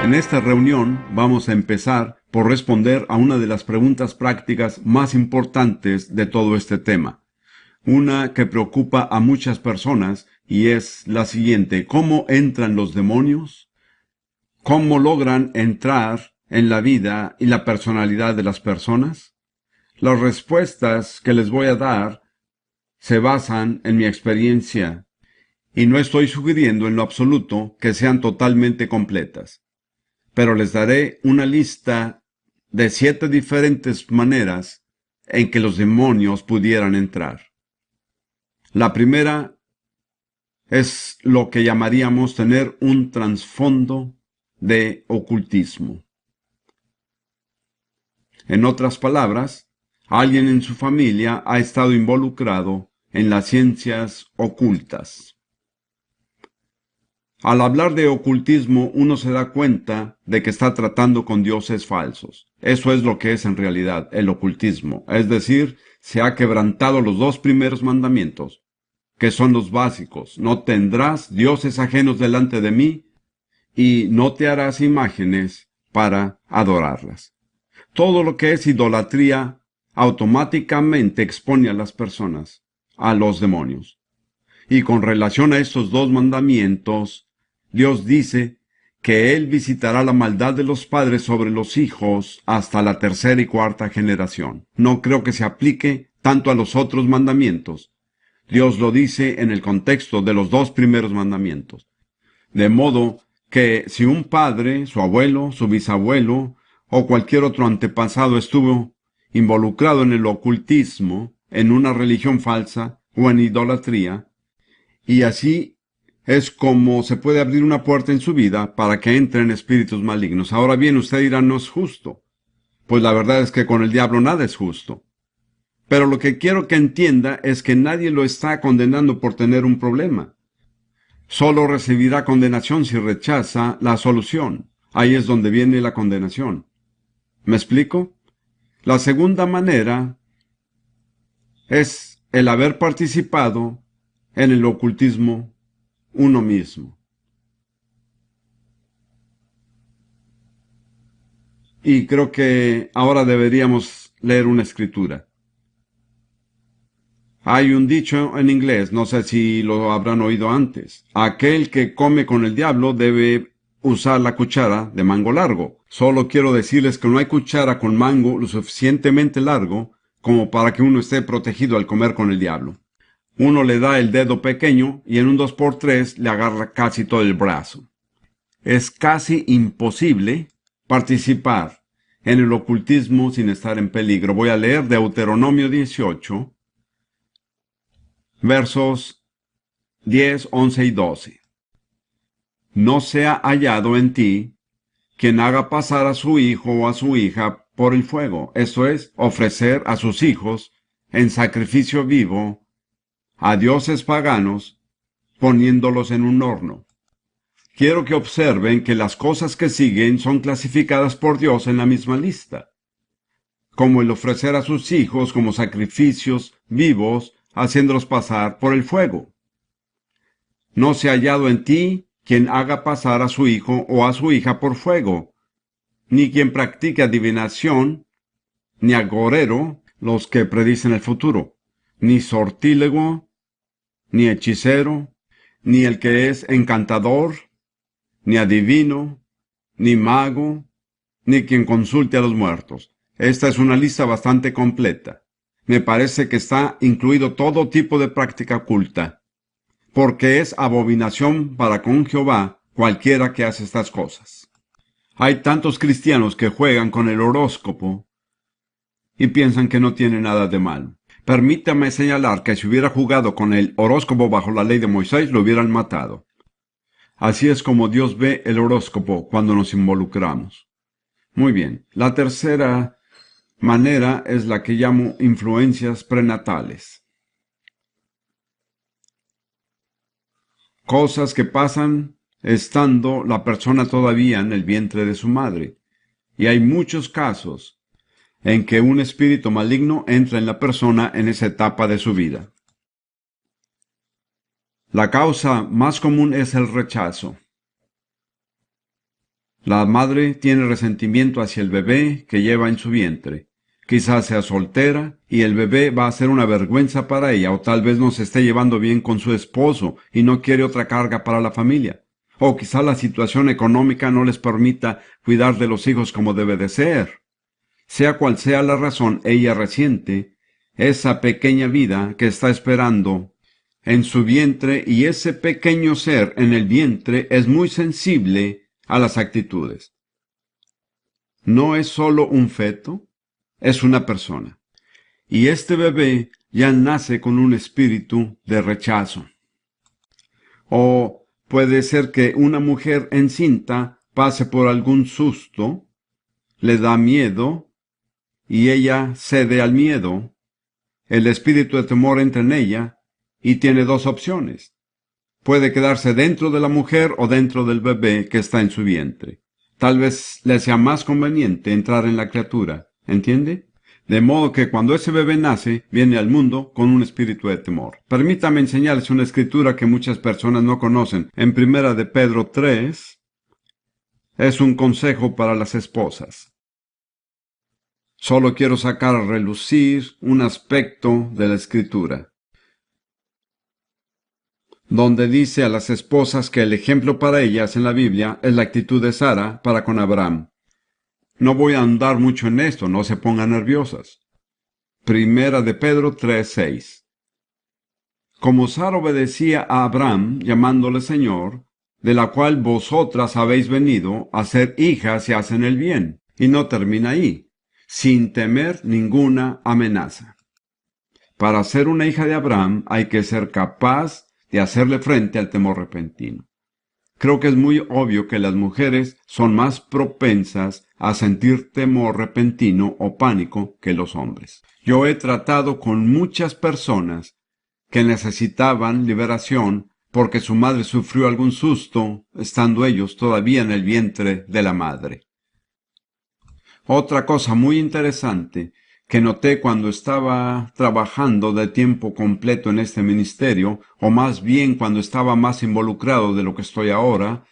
En esta reunión vamos a empezar por responder a una de las preguntas prácticas más importantes de todo este tema. Una que preocupa a muchas personas y es la siguiente: ¿cómo entran los demonios? ¿Cómo logran entrar en la vida y la personalidad de las personas? Las respuestas que les voy a dar se basan en mi experiencia y no estoy sugiriendo en lo absoluto que sean totalmente completas. Pero les daré una lista de 7 diferentes maneras en que los demonios pudieran entrar. La primera es lo que llamaríamos tener un trasfondo de ocultismo. En otras palabras, alguien en su familia ha estado involucrado en las ciencias ocultas. Al hablar de ocultismo, uno se da cuenta de que está tratando con dioses falsos. Eso es lo que es en realidad el ocultismo. Es decir, se ha quebrantado los 2 primeros mandamientos, que son los básicos. No tendrás dioses ajenos delante de mí y no te harás imágenes para adorarlas. Todo lo que es idolatría automáticamente expone a las personas a los demonios. Y con relación a estos 2 mandamientos, Dios dice que Él visitará la maldad de los padres sobre los hijos hasta la 3ª y 4ª generación. No creo que se aplique tanto a los otros mandamientos. Dios lo dice en el contexto de los 2 primeros mandamientos. De modo que si un padre, su abuelo, su bisabuelo o cualquier otro antepasado estuvo involucrado en el ocultismo, en una religión falsa o en idolatría, y así es como se puede abrir una puerta en su vida para que entren espíritus malignos. Ahora bien, usted dirá, no es justo. Pues la verdad es que con el diablo nada es justo. Pero lo que quiero que entienda es que nadie lo está condenando por tener un problema. Solo recibirá condenación si rechaza la solución. Ahí es donde viene la condenación. ¿Me explico? La segunda manera es el haber participado en el ocultismo uno mismo. Y creo que ahora deberíamos leer una escritura. Hay un dicho en inglés, no sé si lo habrán oído antes. Aquel que come con el diablo debe usar la cuchara de mango largo. Solo quiero decirles que no hay cuchara con mango lo suficientemente largo como para que uno esté protegido al comer con el diablo. Uno le da el dedo pequeño y en un 2x3 le agarra casi todo el brazo. Es casi imposible participar en el ocultismo sin estar en peligro. Voy a leer Deuteronomio 18, versos 10, 11 y 12. No sea hallado en ti quien haga pasar a su hijo o a su hija por el fuego, esto es, ofrecer a sus hijos en sacrificio vivo a dioses paganos, poniéndolos en un horno. Quiero que observen que las cosas que siguen son clasificadas por Dios en la misma lista, como el ofrecer a sus hijos como sacrificios vivos, haciéndolos pasar por el fuego. No se ha hallado en ti quien haga pasar a su hijo o a su hija por fuego, ni quien practique adivinación, ni agorero, los que predicen el futuro, ni sortílego, ni hechicero, ni el que es encantador, ni adivino, ni mago, ni quien consulte a los muertos. Esta es una lista bastante completa. Me parece que está incluido todo tipo de práctica oculta, porque es abominación para con Jehová cualquiera que hace estas cosas. Hay tantos cristianos que juegan con el horóscopo y piensan que no tiene nada de malo. Permítame señalar que si hubiera jugado con el horóscopo bajo la ley de Moisés, lo hubieran matado. Así es como Dios ve el horóscopo cuando nos involucramos. Muy bien, la tercera manera es la que llamo influencias prenatales. Cosas que pasan estando la persona todavía en el vientre de su madre. Y hay muchos casos en que un espíritu maligno entra en la persona en esa etapa de su vida. La causa más común es el rechazo. La madre tiene resentimiento hacia el bebé que lleva en su vientre. Quizás sea soltera y el bebé va a ser una vergüenza para ella, o tal vez no se esté llevando bien con su esposo y no quiere otra carga para la familia. O quizá la situación económica no les permita cuidar de los hijos como debe de ser. Sea cual sea la razón, ella resiente esa pequeña vida que está esperando en su vientre, y ese pequeño ser en el vientre es muy sensible a las actitudes. No es solo un feto, es una persona. Y este bebé ya nace con un espíritu de rechazo. O puede ser que una mujer encinta pase por algún susto, le da miedo, y ella cede al miedo. El espíritu de temor entra en ella y tiene dos opciones. Puede quedarse dentro de la mujer o dentro del bebé que está en su vientre. Tal vez le sea más conveniente entrar en la criatura, ¿entiende? De modo que cuando ese bebé nace, viene al mundo con un espíritu de temor. Permítame enseñarles una escritura que muchas personas no conocen. En Primera de Pedro 3, es un consejo para las esposas. Solo quiero sacar a relucir un aspecto de la escritura, donde dice a las esposas que el ejemplo para ellas en la Biblia es la actitud de Sara para con Abraham. No voy a andar mucho en esto, no se pongan nerviosas. Primera de Pedro 3:6. Como Sara obedecía a Abraham, llamándole Señor, de la cual vosotras habéis venido a ser hijas y hacen el bien. Y no termina ahí, sin temer ninguna amenaza. Para ser una hija de Abraham hay que ser capaz de hacerle frente al temor repentino. Creo que es muy obvio que las mujeres son más propensas a sentir temor repentino o pánico que los hombres. Yo he tratado con muchas personas que necesitaban liberación porque su madre sufrió algún susto estando ellos todavía en el vientre de la madre. Otra cosa muy interesante que noté cuando estaba trabajando de tiempo completo en este ministerio, o más bien cuando estaba más involucrado de lo que estoy ahora,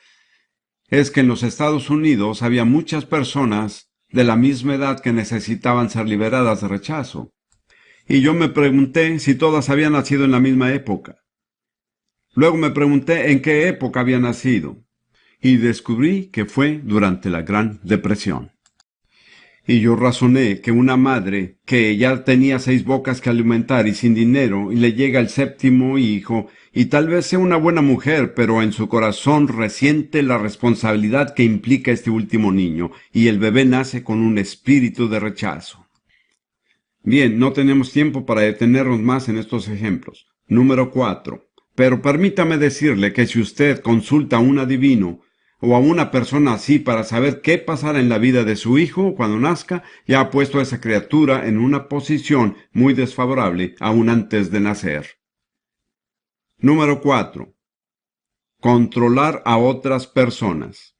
es que en los Estados Unidos había muchas personas de la misma edad que necesitaban ser liberadas de rechazo. Y yo me pregunté si todas habían nacido en la misma época. Luego me pregunté en qué época habían nacido, y descubrí que fue durante la Gran Depresión. Y yo razoné que una madre que ya tenía 6 bocas que alimentar y sin dinero, y le llega el 7º hijo, y tal vez sea una buena mujer, pero en su corazón resiente la responsabilidad que implica este último niño, y el bebé nace con un espíritu de rechazo. Bien, no tenemos tiempo para detenernos más en estos ejemplos. Número 4. Pero permítame decirle que si usted consulta a un adivino, o a una persona así para saber qué pasará en la vida de su hijo cuando nazca, ya ha puesto a esa criatura en una posición muy desfavorable aún antes de nacer. Número 4. Controlar a otras personas.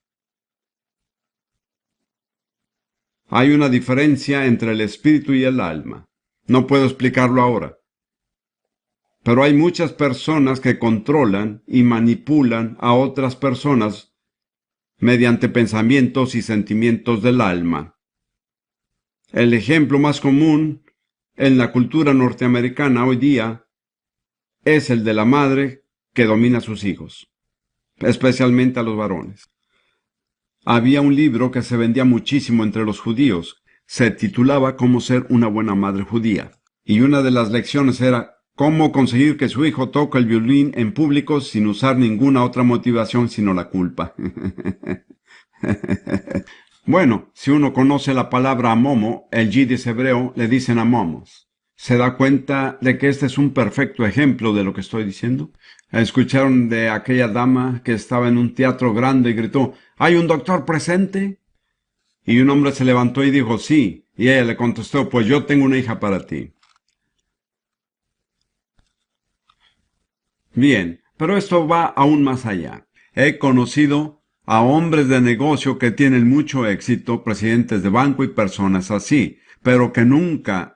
Hay una diferencia entre el espíritu y el alma. No puedo explicarlo ahora. Pero hay muchas personas que controlan y manipulan a otras personas mediante pensamientos y sentimientos del alma. El ejemplo más común en la cultura norteamericana hoy día es el de la madre que domina a sus hijos, especialmente a los varones. Había un libro que se vendía muchísimo entre los judíos, se titulaba Cómo ser una buena madre judía, y una de las lecciones era cómo conseguir que su hijo toque el violín en público sin usar ninguna otra motivación sino la culpa. Bueno, si uno conoce la palabra amomo, el yiddish hebreo le dicen amomos. ¿Se da cuenta de que este es un perfecto ejemplo de lo que estoy diciendo? ¿Escucharon de aquella dama que estaba en un teatro grande y gritó, ¿hay un doctor presente? Y un hombre se levantó y dijo, sí. Y ella le contestó, pues yo tengo una hija para ti. Bien, pero esto va aún más allá. He conocido a hombres de negocio que tienen mucho éxito, presidentes de banco y personas así, pero que nunca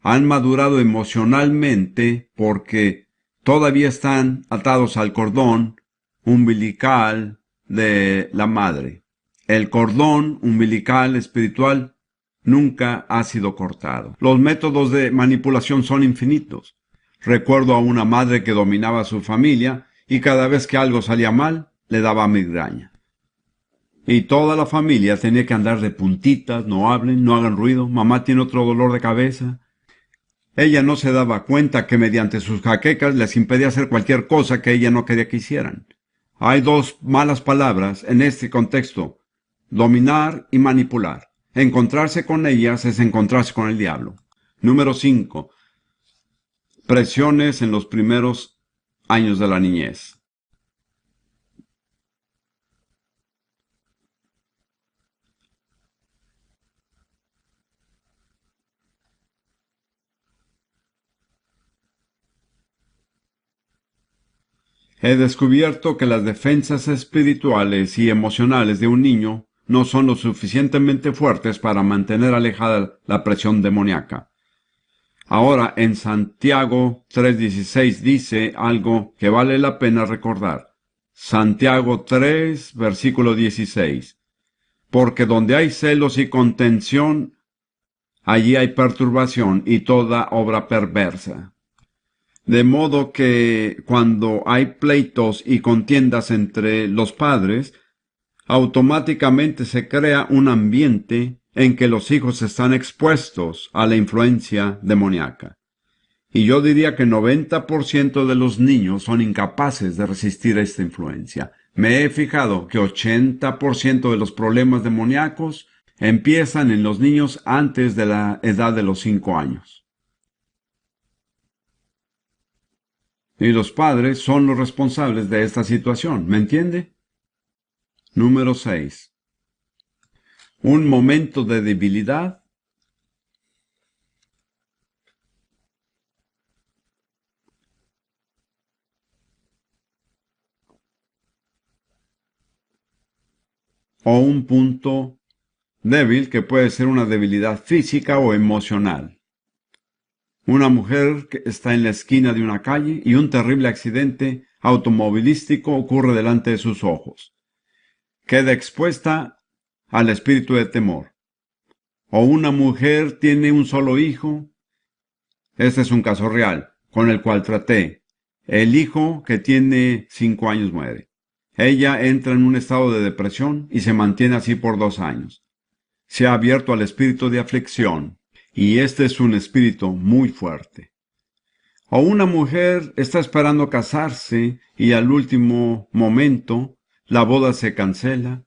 han madurado emocionalmente porque todavía están atados al cordón umbilical de la madre. El cordón umbilical espiritual nunca ha sido cortado. Los métodos de manipulación son infinitos. Recuerdo a una madre que dominaba a su familia y cada vez que algo salía mal, le daba migraña. Y toda la familia tenía que andar de puntitas, no hablen, no hagan ruido, mamá tiene otro dolor de cabeza. Ella no se daba cuenta que mediante sus jaquecas les impedía hacer cualquier cosa que ella no quería que hicieran. Hay dos malas palabras en este contexto: dominar y manipular. Encontrarse con ellas es encontrarse con el diablo. Número 5. Presiones en los primeros años de la niñez. He descubierto que las defensas espirituales y emocionales de un niño no son lo suficientemente fuertes para mantener alejada la presión demoníaca. Ahora, en Santiago 3:16 dice algo que vale la pena recordar. Santiago 3, versículo 16. Porque donde hay celos y contención, allí hay perturbación y toda obra perversa. De modo que cuando hay pleitos y contiendas entre los padres, automáticamente se crea un ambiente en que los hijos están expuestos a la influencia demoníaca. Y yo diría que 90% de los niños son incapaces de resistir esta influencia. Me he fijado que 80% de los problemas demoníacos empiezan en los niños antes de la edad de los 5 años. Y los padres son los responsables de esta situación, ¿me entiende? Número 6. Un momento de debilidad o un punto débil que puede ser una debilidad física o emocional. Una mujer que está en la esquina de una calle y un terrible accidente automovilístico ocurre delante de sus ojos. Queda expuesta al espíritu de temor. O una mujer tiene un solo hijo. Este es un caso real, con el cual traté. El hijo que tiene 5 años muere. Ella entra en un estado de depresión y se mantiene así por 2 años. Se ha abierto al espíritu de aflicción, y este es un espíritu muy fuerte. O una mujer está esperando casarse y al último momento la boda se cancela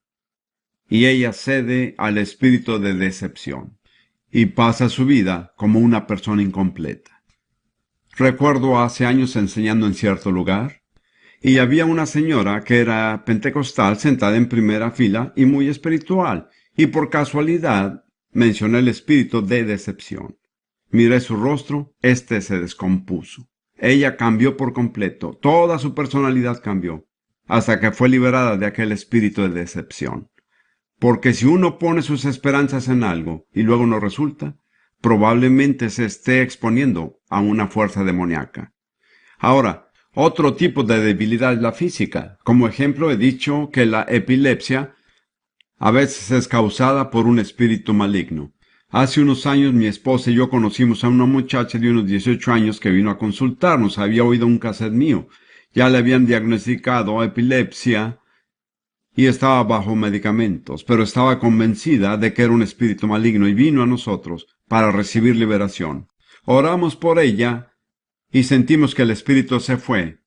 y ella cede al espíritu de decepción y pasa su vida como una persona incompleta. Recuerdo hace años enseñando en cierto lugar y había una señora que era pentecostal sentada en primera fila y muy espiritual, y por casualidad mencioné el espíritu de decepción. Miré su rostro, este se descompuso. Ella cambió por completo, toda su personalidad cambió, hasta que fue liberada de aquel espíritu de decepción. Porque si uno pone sus esperanzas en algo y luego no resulta, probablemente se esté exponiendo a una fuerza demoníaca. Ahora, otro tipo de debilidad es la física. Como ejemplo he dicho que la epilepsia a veces es causada por un espíritu maligno. Hace unos años mi esposa y yo conocimos a una muchacha de unos 18 años que vino a consultarnos. Había oído un cassette mío. Ya le habían diagnosticado epilepsia y estaba bajo medicamentos, pero estaba convencida de que era un espíritu maligno y vino a nosotros para recibir liberación. Oramos por ella y sentimos que el espíritu se fue.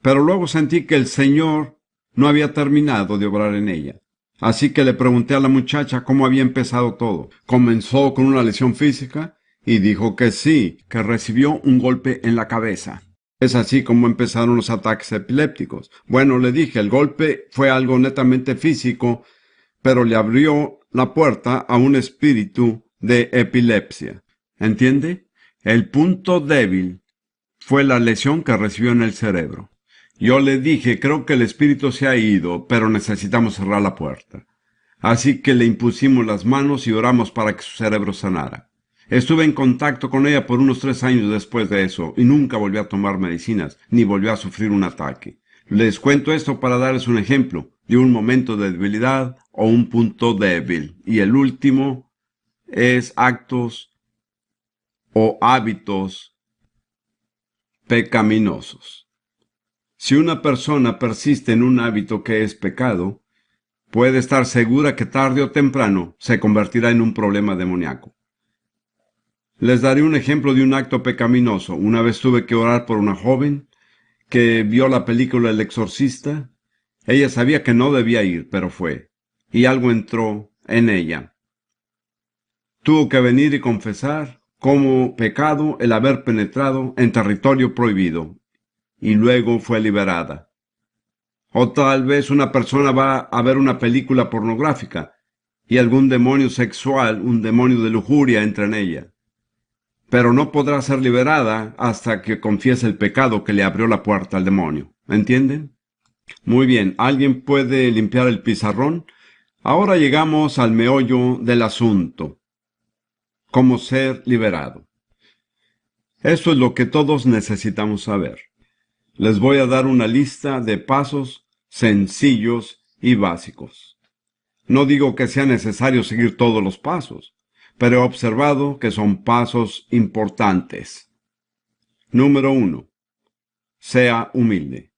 Pero luego sentí que el Señor no había terminado de obrar en ella. Así que le pregunté a la muchacha cómo había empezado todo. Comenzó con una lesión física y dijo que sí, que recibió un golpe en la cabeza. Es así como empezaron los ataques epilépticos. Bueno, le dije, el golpe fue algo netamente físico, pero le abrió la puerta a un espíritu de epilepsia. ¿Entiende? El punto débil fue la lesión que recibió en el cerebro. Yo le dije, creo que el espíritu se ha ido, pero necesitamos cerrar la puerta. Así que le impusimos las manos y oramos para que su cerebro sanara. Estuve en contacto con ella por unos 3 años después de eso, y nunca volvió a tomar medicinas, ni volvió a sufrir un ataque. Les cuento esto para darles un ejemplo de un momento de debilidad o un punto débil. Y el último es actos o hábitos pecaminosos. Si una persona persiste en un hábito que es pecado, puede estar segura que tarde o temprano se convertirá en un problema demoníaco. Les daré un ejemplo de un acto pecaminoso. Una vez tuve que orar por una joven que vio la película El Exorcista. Ella sabía que no debía ir, pero fue, y algo entró en ella. Tuvo que venir y confesar como pecado el haber penetrado en territorio prohibido, y luego fue liberada. O tal vez una persona va a ver una película pornográfica, y algún demonio sexual, un demonio de lujuria entra en ella. Pero no podrá ser liberada hasta que confiese el pecado que le abrió la puerta al demonio. ¿Entienden? Muy bien, ¿alguien puede limpiar el pizarrón? Ahora llegamos al meollo del asunto. ¿Cómo ser liberado? Esto es lo que todos necesitamos saber. Les voy a dar una lista de pasos sencillos y básicos. No digo que sea necesario seguir todos los pasos, pero he observado que son pasos importantes. Número 1. Sea humilde.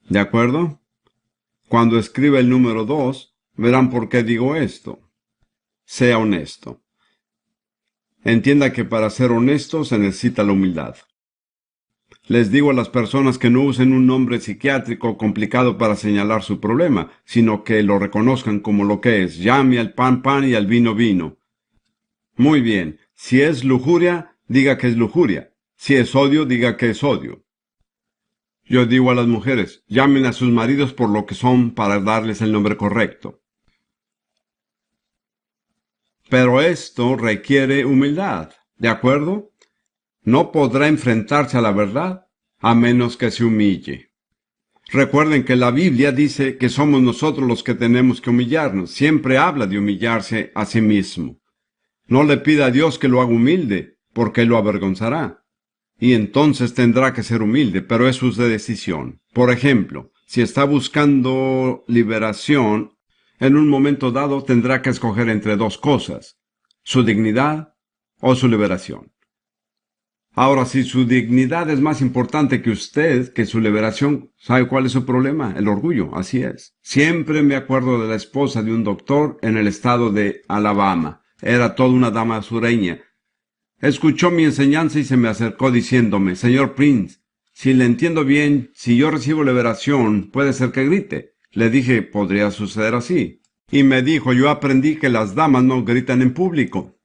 ¿De acuerdo? Cuando escriba el número 2, verán por qué digo esto. Sea honesto. Entienda que para ser honesto se necesita la humildad. Les digo a las personas que no usen un nombre psiquiátrico complicado para señalar su problema, sino que lo reconozcan como lo que es. Llame al pan pan y al vino vino. Muy bien. Si es lujuria, diga que es lujuria. Si es odio, diga que es odio. Yo digo a las mujeres, llamen a sus maridos por lo que son para darles el nombre correcto. Pero esto requiere humildad, ¿de acuerdo? No podrá enfrentarse a la verdad a menos que se humille. Recuerden que la Biblia dice que somos nosotros los que tenemos que humillarnos. Siempre habla de humillarse a sí mismo. No le pida a Dios que lo haga humilde, porque lo avergonzará. Y entonces tendrá que ser humilde, pero es su decisión. Por ejemplo, si está buscando liberación, en un momento dado tendrá que escoger entre dos cosas: su dignidad o su liberación. Ahora, si su dignidad es más importante que usted, que su liberación, ¿sabe cuál es su problema? El orgullo, así es. Siempre me acuerdo de la esposa de un doctor en el estado de Alabama. Era toda una dama sureña. Escuchó mi enseñanza y se me acercó diciéndome, señor Prince, si le entiendo bien, si yo recibo liberación, puede ser que grite. Le dije, podría suceder así. Y me dijo, yo aprendí que las damas no gritan en público.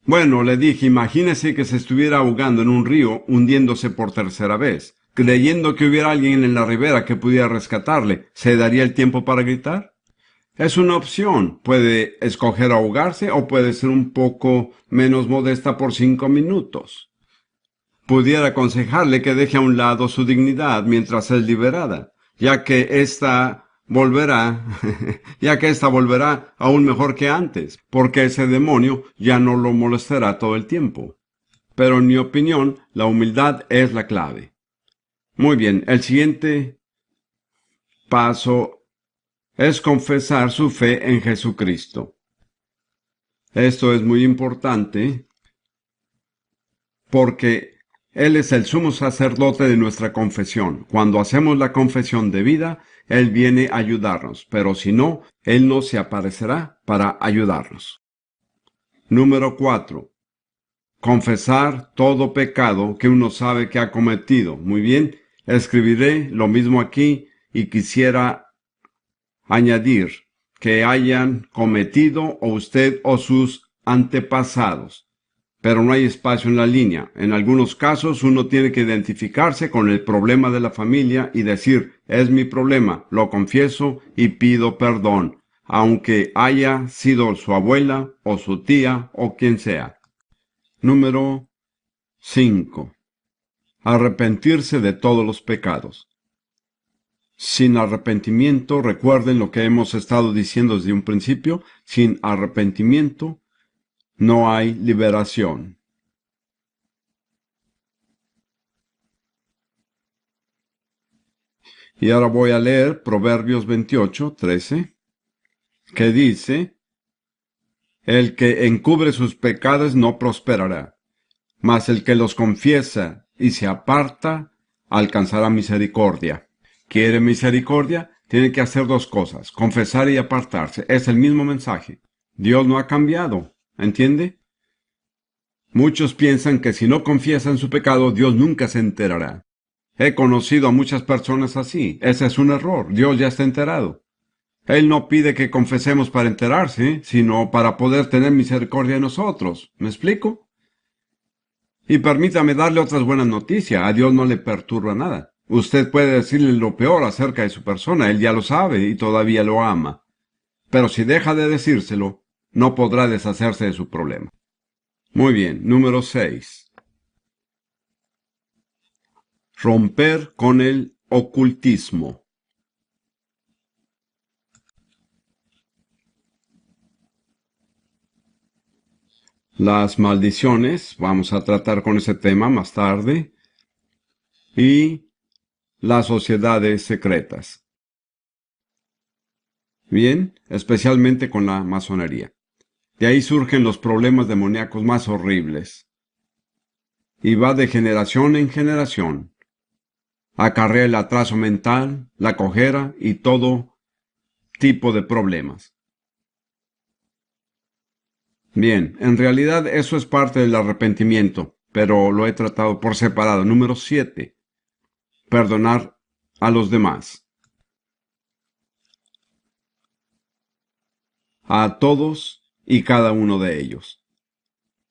Bueno, le dije, imagínese que se estuviera ahogando en un río, hundiéndose por tercera vez. Creyendo que hubiera alguien en la ribera que pudiera rescatarle, ¿se daría el tiempo para gritar? Es una opción. Puede escoger ahogarse o puede ser un poco menos modesta por 5 minutos. Pudiera aconsejarle que deje a un lado su dignidad mientras es liberada, ya que ésta volverá aún mejor que antes, porque ese demonio ya no lo molestará todo el tiempo. Pero en mi opinión, la humildad es la clave. Muy bien, el siguiente paso es confesar su fe en Jesucristo. Esto es muy importante porque Él es el sumo sacerdote de nuestra confesión. Cuando hacemos la confesión debida, Él viene a ayudarnos, pero si no, Él no se aparecerá para ayudarnos. Número 4. Confesar todo pecado que uno sabe que ha cometido. Muy bien, escribiré lo mismo aquí y quisiera añadir que hayan cometido o usted o sus antepasados. Pero no hay espacio en la línea. En algunos casos uno tiene que identificarse con el problema de la familia y decir, es mi problema, lo confieso y pido perdón, aunque haya sido su abuela o su tía o quien sea. Número 5. Arrepentirse de todos los pecados. Sin arrepentimiento, recuerden lo que hemos estado diciendo desde un principio, sin arrepentimiento no hay liberación. Y ahora voy a leer Proverbios 28:13, que dice: el que encubre sus pecados no prosperará, mas el que los confiesa y se aparta alcanzará misericordia. ¿Quiere misericordia? Tiene que hacer dos cosas: confesar y apartarse. Es el mismo mensaje. Dios no ha cambiado, ¿entiende? Muchos piensan que si no confiesan su pecado, Dios nunca se enterará. He conocido a muchas personas así. Ese es un error. Dios ya está enterado. Él no pide que confesemos para enterarse, sino para poder tener misericordia de nosotros. ¿Me explico? Y permítame darle otras buenas noticias. A Dios no le perturba nada. Usted puede decirle lo peor acerca de su persona. Él ya lo sabe y todavía lo ama. Pero si deja de decírselo, no podrá deshacerse de su problema. Muy bien. Número 6. Romper con el ocultismo. Las maldiciones, vamos a tratar con ese tema más tarde, y las sociedades secretas. Bien, especialmente con la masonería. De ahí surgen los problemas demoníacos más horribles. Y va de generación en generación. Acarrea el atraso mental, la cojera y todo tipo de problemas. Bien, en realidad eso es parte del arrepentimiento, pero lo he tratado por separado. Número 7. Perdonar a los demás. A todos y cada uno de ellos.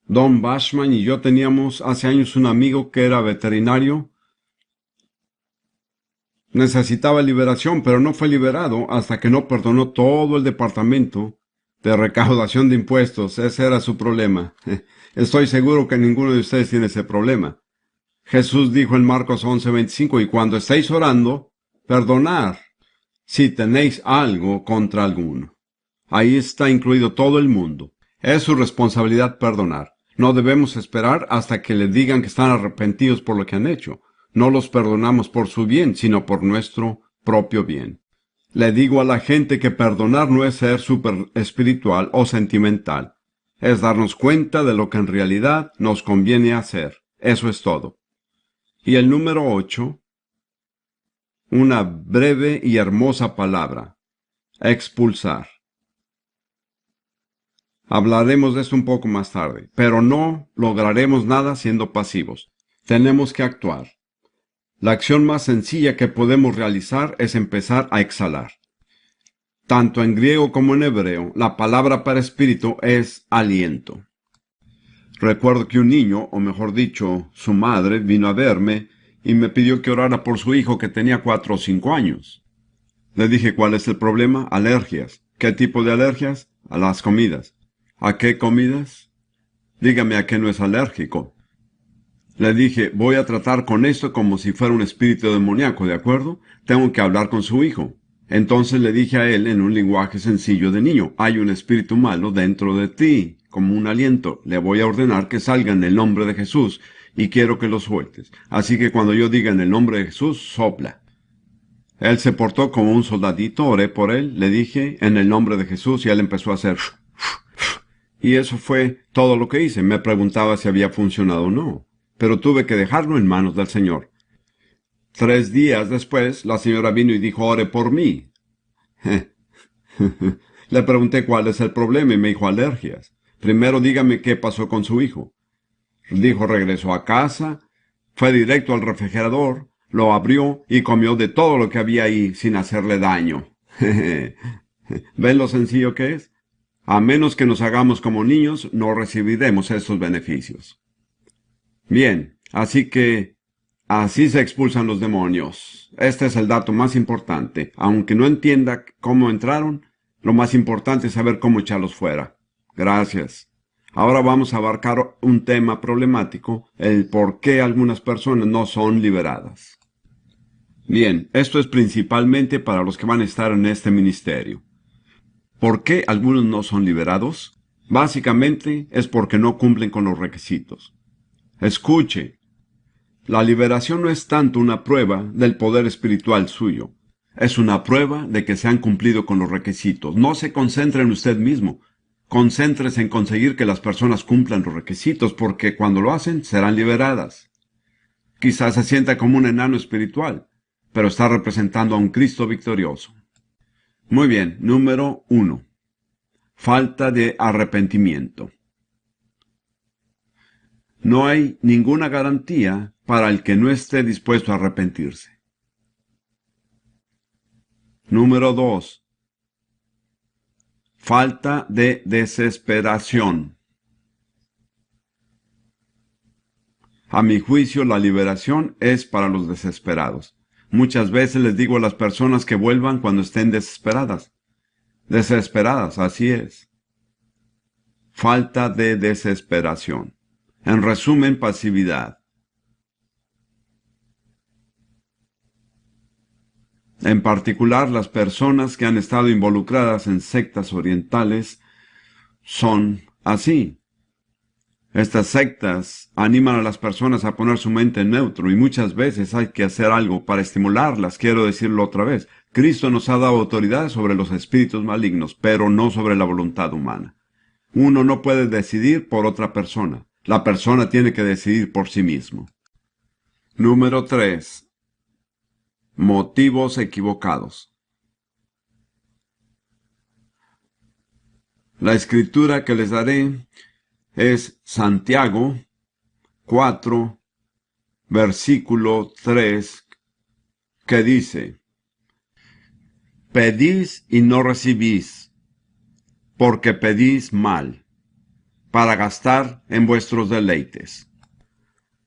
Don Bashman y yo teníamos hace años un amigo que era veterinario. Necesitaba liberación, pero no fue liberado hasta que no perdonó todo el departamento de recaudación de impuestos. Ese era su problema. Estoy seguro que ninguno de ustedes tiene ese problema. Jesús dijo en Marcos 11:25, y cuando estéis orando, perdonad si tenéis algo contra alguno. Ahí está incluido todo el mundo. Es su responsabilidad perdonar. No debemos esperar hasta que le digan que están arrepentidos por lo que han hecho. No los perdonamos por su bien, sino por nuestro propio bien. Le digo a la gente que perdonar no es ser súper espiritual o sentimental. Es darnos cuenta de lo que en realidad nos conviene hacer. Eso es todo. Y el número 8, una breve y hermosa palabra: expulsar. Hablaremos de esto un poco más tarde, pero no lograremos nada siendo pasivos. Tenemos que actuar. La acción más sencilla que podemos realizar es empezar a exhalar. Tanto en griego como en hebreo, la palabra para espíritu es aliento. Recuerdo que un niño, o mejor dicho, su madre, vino a verme y me pidió que orara por su hijo que tenía 4 o 5 años. Le dije: ¿cuál es el problema? Alergias. ¿Qué tipo de alergias? A las comidas. ¿A qué comidas? Dígame a qué no es alérgico. Le dije: voy a tratar con esto como si fuera un espíritu demoníaco, ¿de acuerdo? Tengo que hablar con su hijo. Entonces le dije a él en un lenguaje sencillo de niño: hay un espíritu malo dentro de ti, como un aliento. Le voy a ordenar que salga en el nombre de Jesús y quiero que lo sueltes. Así que cuando yo diga en el nombre de Jesús, sopla. Él se portó como un soldadito, oré por él, le dije en el nombre de Jesús y él empezó a hacer... Y eso fue todo lo que hice. Me preguntaba si había funcionado o no, pero tuve que dejarlo en manos del Señor. 3 días después, la señora vino y dijo: ore por mí. Le pregunté cuál es el problema y me dijo: alergias. Primero dígame qué pasó con su hijo. Dijo: regresó a casa, fue directo al refrigerador, lo abrió y comió de todo lo que había ahí sin hacerle daño. ¿Ven lo sencillo que es? A menos que nos hagamos como niños, no recibiremos estos beneficios. Bien, así que así se expulsan los demonios. Este es el dato más importante. Aunque no entienda cómo entraron, lo más importante es saber cómo echarlos fuera. Gracias. Ahora vamos a abarcar un tema problemático: el por qué algunas personas no son liberadas. Bien, esto es principalmente para los que van a estar en este ministerio. ¿Por qué algunos no son liberados? Básicamente es porque no cumplen con los requisitos. Escuche. La liberación no es tanto una prueba del poder espiritual suyo. Es una prueba de que se han cumplido con los requisitos. No se concentre en usted mismo. Concéntrese en conseguir que las personas cumplan los requisitos, porque cuando lo hacen, serán liberadas. Quizás se sienta como un enano espiritual, pero está representando a un Cristo victorioso. Muy bien, número 1. Falta de arrepentimiento. No hay ninguna garantía para el que no esté dispuesto a arrepentirse. Número 2. Falta de desesperación. A mi juicio, la liberación es para los desesperados. Muchas veces les digo a las personas que vuelvan cuando estén desesperadas. Desesperadas, así es. Falta de desesperación. En resumen, pasividad. En particular, las personas que han estado involucradas en sectas orientales son así. Estas sectas animan a las personas a poner su mente en neutro y muchas veces hay que hacer algo para estimularlas. Quiero decirlo otra vez. Cristo nos ha dado autoridad sobre los espíritus malignos, pero no sobre la voluntad humana. Uno no puede decidir por otra persona. La persona tiene que decidir por sí mismo. Número 3. Motivos equivocados. La escritura que les daré es Santiago 4, versículo 3, que dice: Pedís y no recibís, porque pedís mal, para gastar en vuestros deleites.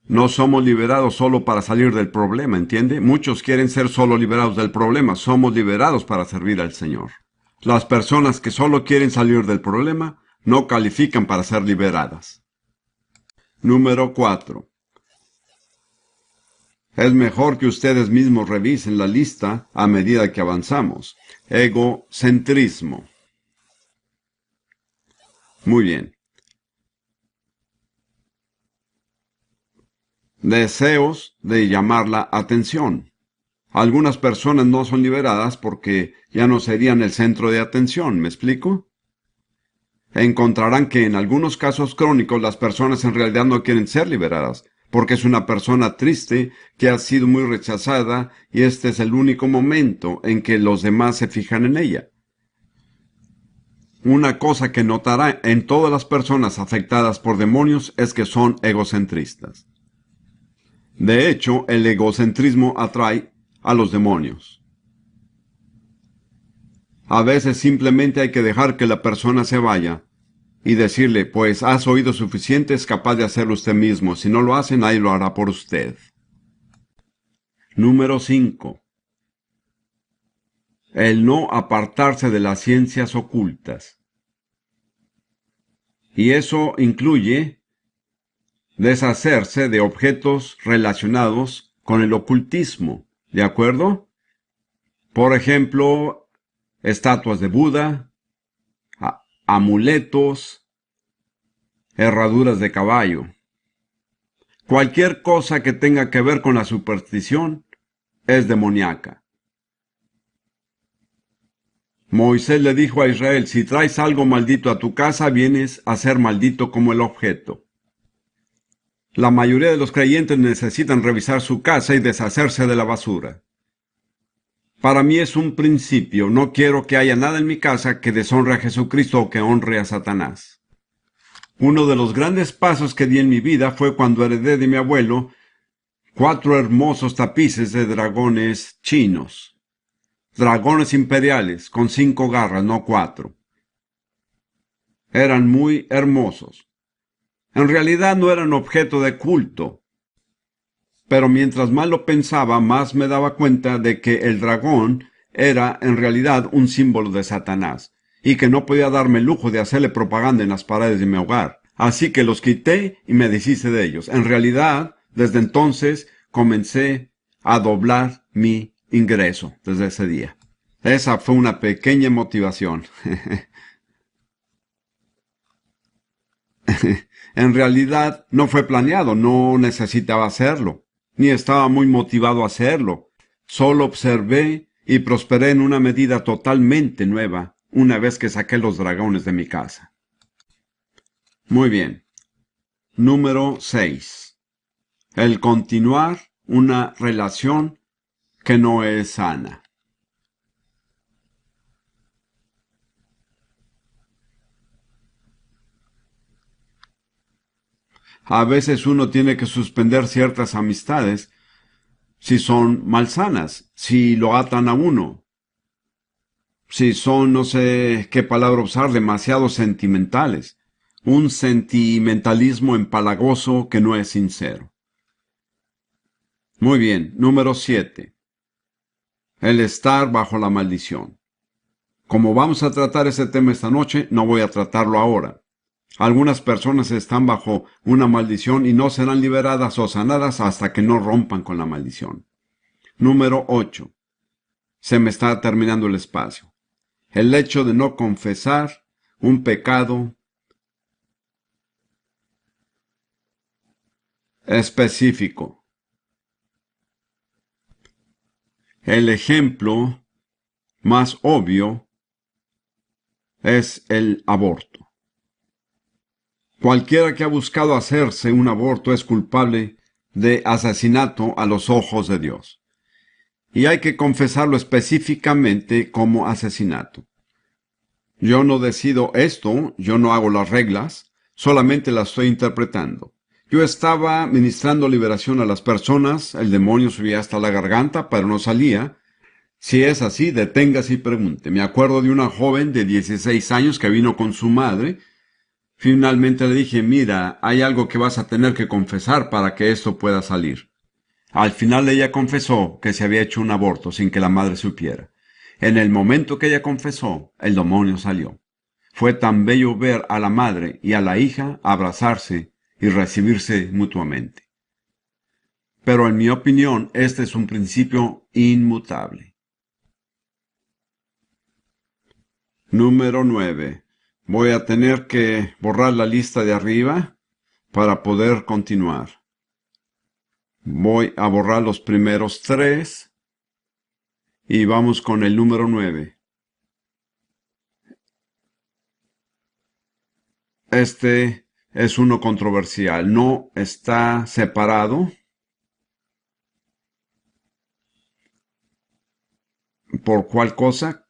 No somos liberados solo para salir del problema, ¿entiende? Muchos quieren ser solo liberados del problema. Somos liberados para servir al Señor. Las personas que solo quieren salir del problema no califican para ser liberadas. Número 4. Es mejor que ustedes mismos revisen la lista a medida que avanzamos. Egocentrismo. Muy bien. Deseos de llamar la atención. Algunas personas no son liberadas porque ya no serían el centro de atención, ¿me explico? Encontrarán que en algunos casos crónicos las personas en realidad no quieren ser liberadas, porque es una persona triste que ha sido muy rechazada y este es el único momento en que los demás se fijan en ella. Una cosa que notará en todas las personas afectadas por demonios es que son egocentristas. De hecho, el egocentrismo atrae a los demonios. A veces simplemente hay que dejar que la persona se vaya y decirle, pues has oído suficiente, es capaz de hacerlo usted mismo. Si no lo hace, nadie lo hará por usted. Número 5. El no apartarse de las ciencias ocultas. Y eso incluye deshacerse de objetos relacionados con el ocultismo. ¿De acuerdo? Por ejemplo, estatuas de Buda, amuletos, herraduras de caballo. Cualquier cosa que tenga que ver con la superstición es demoníaca. Moisés le dijo a Israel, si traes algo maldito a tu casa, vienes a ser maldito como el objeto. La mayoría de los creyentes necesitan revisar su casa y deshacerse de la basura. Para mí es un principio, no quiero que haya nada en mi casa que deshonre a Jesucristo o que honre a Satanás. Uno de los grandes pasos que di en mi vida fue cuando heredé de mi abuelo 4 hermosos tapices de dragones chinos. Dragones imperiales, con 5 garras, no 4. Eran muy hermosos. En realidad no eran objeto de culto. Pero mientras más lo pensaba, más me daba cuenta de que el dragón era en realidad un símbolo de Satanás, y que no podía darme el lujo de hacerle propaganda en las paredes de mi hogar. Así que los quité y me deshice de ellos. En realidad, desde entonces, comencé a doblar mi ingreso desde ese día. Esa fue una pequeña motivación. En realidad, no fue planeado, no necesitaba hacerlo. ni estaba muy motivado a hacerlo. Solo observé y prosperé en una medida totalmente nueva una vez que saqué los dragones de mi casa. Muy bien. Número 6. El continuar una relación que no es sana. A veces uno tiene que suspender ciertas amistades si son malsanas, si lo atan a uno, si son, no sé qué palabra usar, demasiado sentimentales. Un sentimentalismo empalagoso que no es sincero. Muy bien, número 7. El estar bajo la maldición. Como vamos a tratar ese tema esta noche, no voy a tratarlo ahora. Algunas personas están bajo una maldición y no serán liberadas o sanadas hasta que no rompan con la maldición. Número 8. Se me está terminando el espacio. El hecho de no confesar un pecado específico. El ejemplo más obvio es el aborto. Cualquiera que ha buscado hacerse un aborto es culpable de asesinato a los ojos de Dios. Y hay que confesarlo específicamente como asesinato. Yo no decido esto, yo no hago las reglas, solamente las estoy interpretando. Yo estaba ministrando liberación a las personas, el demonio subía hasta la garganta, pero no salía. Si es así, deténgase y pregunte. Me acuerdo de una joven de 16 años que vino con su madre. Finalmente le dije, mira, hay algo que vas a tener que confesar para que esto pueda salir. Al final ella confesó que se había hecho un aborto sin que la madre supiera. En el momento que ella confesó, el demonio salió. Fue tan bello ver a la madre y a la hija abrazarse y recibirse mutuamente. Pero en mi opinión, este es un principio inmutable. Número 9. Voy a tener que borrar la lista de arriba para poder continuar. Voy a borrar los primeros 3 y vamos con el número 9. Este es uno controversial. No está separado. ¿Por cuál cosa?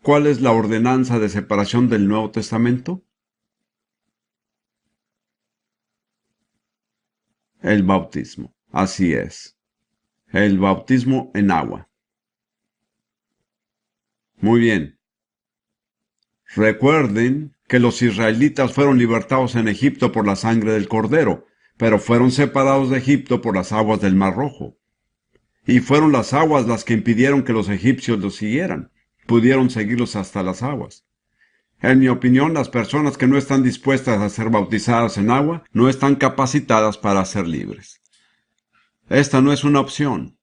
¿Cuál es la ordenanza de separación del Nuevo Testamento? El bautismo. Así es. El bautismo en agua. Muy bien. Recuerden que los israelitas fueron libertados en Egipto por la sangre del Cordero, pero fueron separados de Egipto por las aguas del Mar Rojo. Y fueron las aguas las que impidieron que los egipcios los siguieran. Pudieron seguirlos hasta las aguas. En mi opinión, las personas que no están dispuestas a ser bautizadas en agua no están capacitadas para ser libres. Esta no es una opción.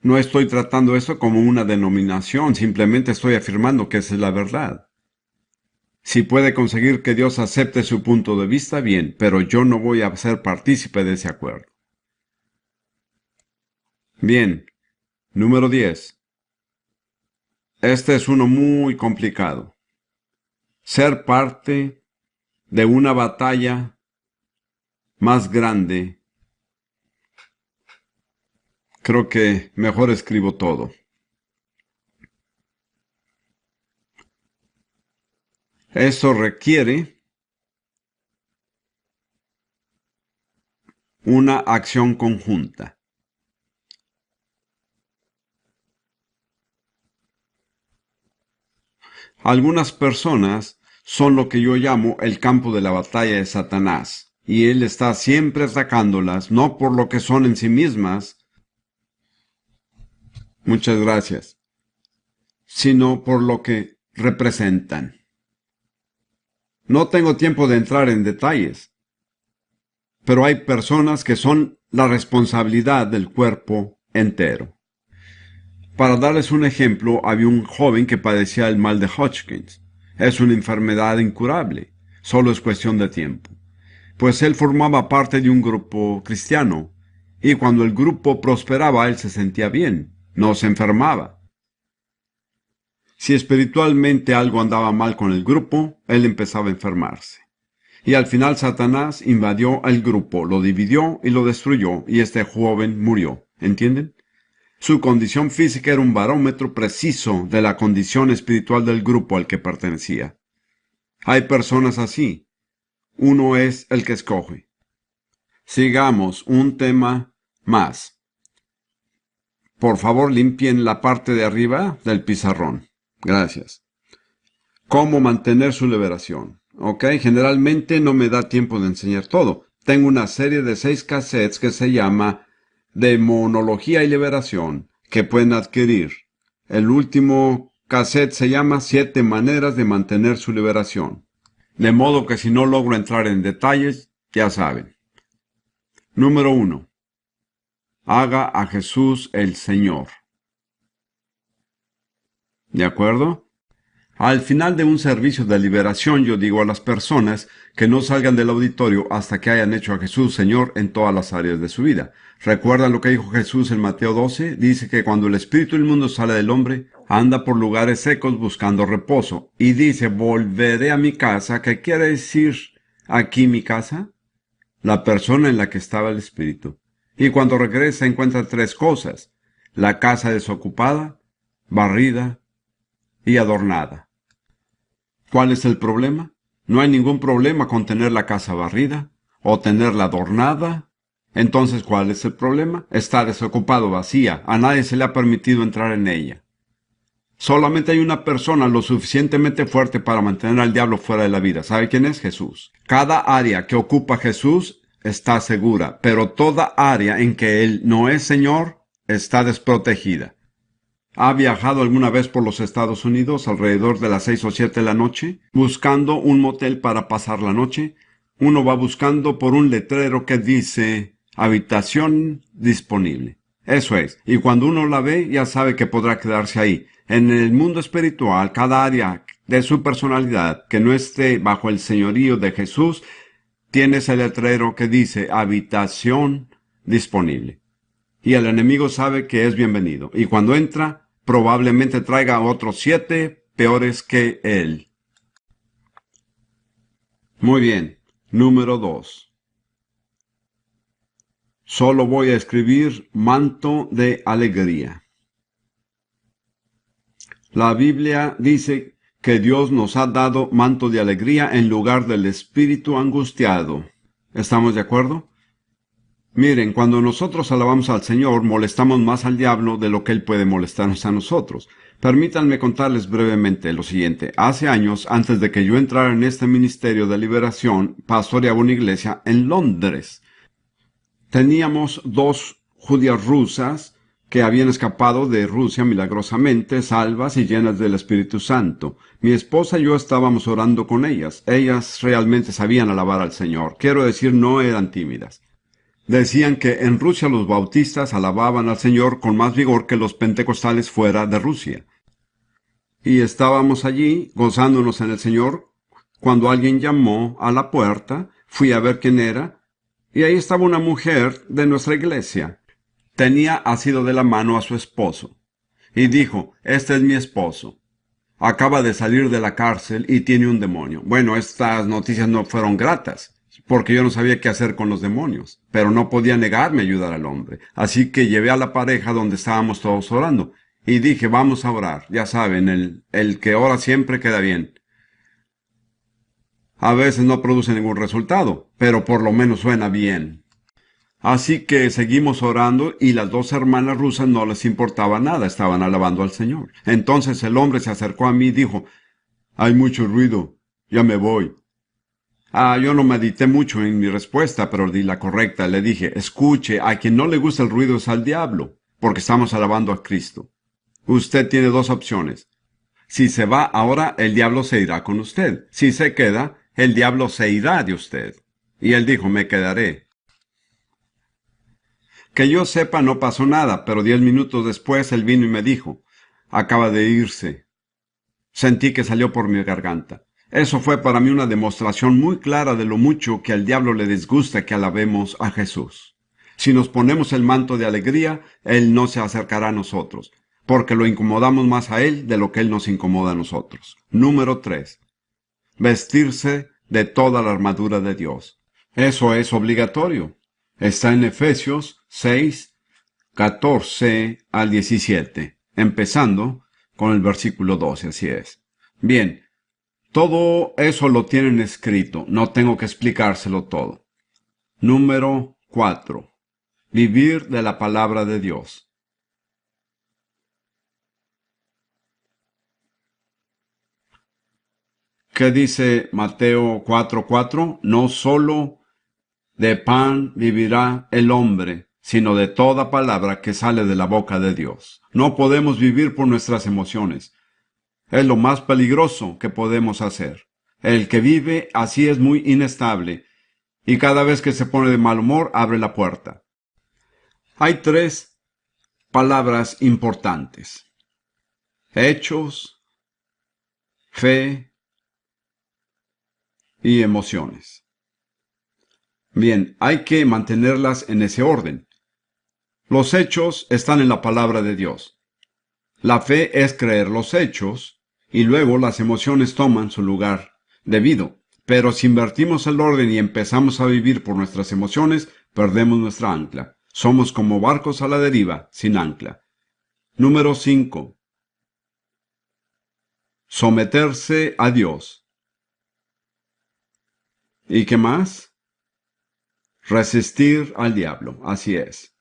No estoy tratando esto como una denominación, simplemente estoy afirmando que esa es la verdad. Si puede conseguir que Dios acepte su punto de vista, bien, pero yo no voy a ser partícipe de ese acuerdo. Bien, número 10. Este es uno muy complicado. Ser parte de una batalla más grande. Creo que mejor escribo todo. Eso requiere una acción conjunta. Algunas personas son lo que yo llamo el campo de la batalla de Satanás, y él está siempre atacándolas, no por lo que son en sí mismas, muchas gracias, sino por lo que representan. No tengo tiempo de entrar en detalles, pero hay personas que son la responsabilidad del cuerpo entero. Para darles un ejemplo, había un joven que padecía el mal de Hodgkin. Es una enfermedad incurable, solo es cuestión de tiempo. pues él formaba parte de un grupo cristiano, y cuando el grupo prosperaba él se sentía bien, no se enfermaba. Si espiritualmente algo andaba mal con el grupo, él empezaba a enfermarse. Y al final Satanás invadió al grupo, lo dividió y lo destruyó, y este joven murió. ¿Entienden? Su condición física era un barómetro preciso de la condición espiritual del grupo al que pertenecía. Hay personas así. Uno es el que escoge. Sigamos un tema más. Por favor, limpien la parte de arriba del pizarrón. Gracias. ¿Cómo mantener su liberación? Ok, generalmente no me da tiempo de enseñar todo. Tengo una serie de 6 cassettes que se llama Demonología y Liberación, que pueden adquirir. El último cassette se llama 7 maneras de mantener su liberación. De modo que si no logro entrar en detalles, ya saben. Número 1. Haga a Jesús el Señor. ¿De acuerdo? Al final de un servicio de liberación yo digo a las personas que no salgan del auditorio hasta que hayan hecho a Jesús Señor en todas las áreas de su vida. ¿Recuerdan lo que dijo Jesús en Mateo 12? Dice que cuando el espíritu inmundo sale del hombre, anda por lugares secos buscando reposo. Y dice, volveré a mi casa. ¿Qué quiere decir aquí mi casa? La persona en la que estaba el espíritu. Y cuando regresa encuentra 3 cosas. La casa desocupada, barrida y adornada. ¿Cuál es el problema? No hay ningún problema con tener la casa barrida o tenerla adornada. Entonces, ¿cuál es el problema? Está desocupado, vacía. A nadie se le ha permitido entrar en ella. Solamente hay una persona lo suficientemente fuerte para mantener al diablo fuera de la vida. ¿Sabe quién es? Jesús. Cada área que ocupa Jesús está segura, pero toda área en que Él no es Señor está desprotegida. ¿Ha viajado alguna vez por los Estados Unidos alrededor de las 6 o 7 de la noche, buscando un motel para pasar la noche? Uno va buscando por un letrero que dice habitación disponible. Eso es. Y cuando uno la ve, ya sabe que podrá quedarse ahí. En el mundo espiritual, cada área de su personalidad que no esté bajo el señorío de Jesús, tiene ese letrero que dice habitación disponible. Y el enemigo sabe que es bienvenido. Y cuando entra, probablemente traiga a otros 7 peores que él. Muy bien. Número 2. Solo voy a escribir manto de alegría. La Biblia dice que Dios nos ha dado manto de alegría en lugar del espíritu angustiado. ¿Estamos de acuerdo? Miren, cuando nosotros alabamos al Señor, molestamos más al diablo de lo que Él puede molestarnos a nosotros. Permítanme contarles brevemente lo siguiente. Hace años, antes de que yo entrara en este ministerio de liberación, pastoreaba una iglesia en Londres. Teníamos 2 judías rusas que habían escapado de Rusia milagrosamente, salvas y llenas del Espíritu Santo. Mi esposa y yo estábamos orando con ellas. Ellas realmente sabían alabar al Señor. Quiero decir, no eran tímidas. Decían que en Rusia los bautistas alababan al Señor con más vigor que los pentecostales fuera de Rusia. Y estábamos allí, gozándonos en el Señor, cuando alguien llamó a la puerta, fui a ver quién era, y ahí estaba una mujer de nuestra iglesia. Tenía asido de la mano a su esposo, y dijo, este es mi esposo. Acaba de salir de la cárcel y tiene un demonio. Bueno, estas noticias no fueron gratas, porque yo no sabía qué hacer con los demonios, pero no podía negarme a ayudar al hombre. Así que llevé a la pareja donde estábamos todos orando, y dije, vamos a orar. Ya saben, el que ora siempre queda bien. A veces no produce ningún resultado, pero por lo menos suena bien. Así que seguimos orando y las 2 hermanas rusas no les importaba nada, estaban alabando al Señor. Entonces el hombre se acercó a mí y dijo, hay mucho ruido, ya me voy. Yo no medité mucho en mi respuesta, pero di la correcta. Le dije, escuche, a quien no le gusta el ruido es al diablo, porque estamos alabando a Cristo. Usted tiene 2 opciones. Si se va ahora, el diablo se irá con usted. Si se queda, el diablo se irá de usted. Y él dijo, me quedaré. Que yo sepa, no pasó nada, pero 10 minutos después él vino y me dijo, acaba de irse. Sentí que salió por mi garganta. Eso fue para mí una demostración muy clara de lo mucho que al diablo le disgusta que alabemos a Jesús. Si nos ponemos el manto de alegría, Él no se acercará a nosotros, porque lo incomodamos más a Él de lo que Él nos incomoda a nosotros. Número 3. Vestirse de toda la armadura de Dios. Eso es obligatorio. Está en Efesios 6, 14 al 17, empezando con el versículo 12, así es. Bien, todo eso lo tienen escrito, no tengo que explicárselo todo. Número 4. Vivir de la palabra de Dios. ¿Qué dice Mateo 4:4? No solo de pan vivirá el hombre, sino de toda palabra que sale de la boca de Dios. No podemos vivir por nuestras emociones. Es lo más peligroso que podemos hacer. El que vive así es muy inestable, y cada vez que se pone de mal humor abre la puerta. Hay 3 palabras importantes: hechos, fe y emociones. Bien, hay que mantenerlas en ese orden. Los hechos están en la palabra de Dios. La fe es creer los hechos, y luego las emociones toman su lugar debido. Pero si invertimos el orden y empezamos a vivir por nuestras emociones, perdemos nuestra ancla. Somos como barcos a la deriva, sin ancla. Número 5. Someterse a Dios. ¿Y qué más? Resistir al diablo. Así es.